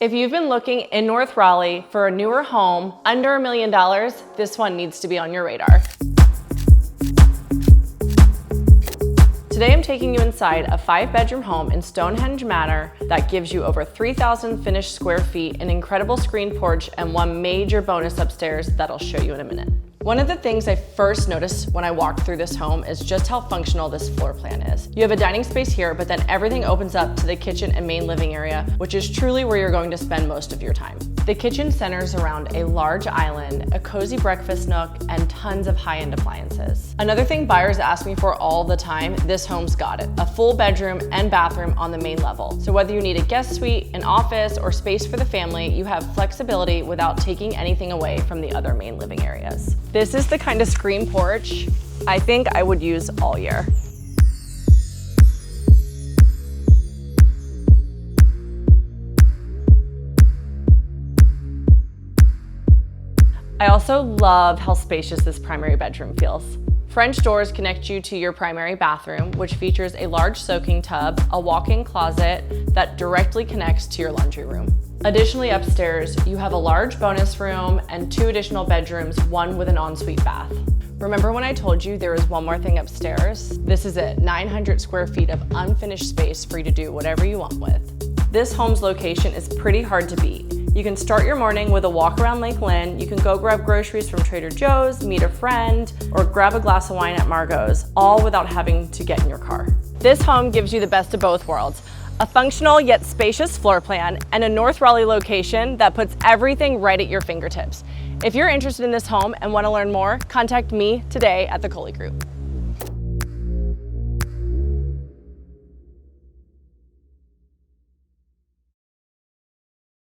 If you've been looking in North Raleigh for a newer home under $1 million, this one needs to be on your radar. Today I'm taking you inside a 5-bedroom home in Stonehenge Manor that gives you over 3,000 finished square feet, an incredible screen porch, and one major bonus upstairs that I'll show you in a minute. One of the things I first noticed when I walked through this home is just how functional this floor plan is. You have a dining space here, but then everything opens up to the kitchen and main living area, which is truly where you're going to spend most of your time. The kitchen centers around a large island, a cozy breakfast nook, and tons of high-end appliances. Another thing buyers ask me for all the time, this home's got it. A full bedroom and bathroom on the main level. So whether you need a guest suite, an office, or space for the family, you have flexibility without taking anything away from the other main living areas. This is the kind of screen porch I think I would use all year. I also love how spacious this primary bedroom feels. French doors connect you to your primary bathroom, which features a large soaking tub, a walk-in closet that directly connects to your laundry room. Additionally, upstairs, you have a large bonus room and 2 additional bedrooms, one with an ensuite bath. Remember when I told you there was one more thing upstairs? This is it, 900 square feet of unfinished space for you to do whatever you want with. This home's location is pretty hard to beat. You can start your morning with a walk around Lake Lynn, you can go grab groceries from Trader Joe's, meet a friend, or grab a glass of wine at Margot's, all without having to get in your car. This home gives you the best of both worlds. A functional yet spacious floor plan and a North Raleigh location that puts everything right at your fingertips. If you're interested in this home and want to learn more, contact me today at the Coley Group.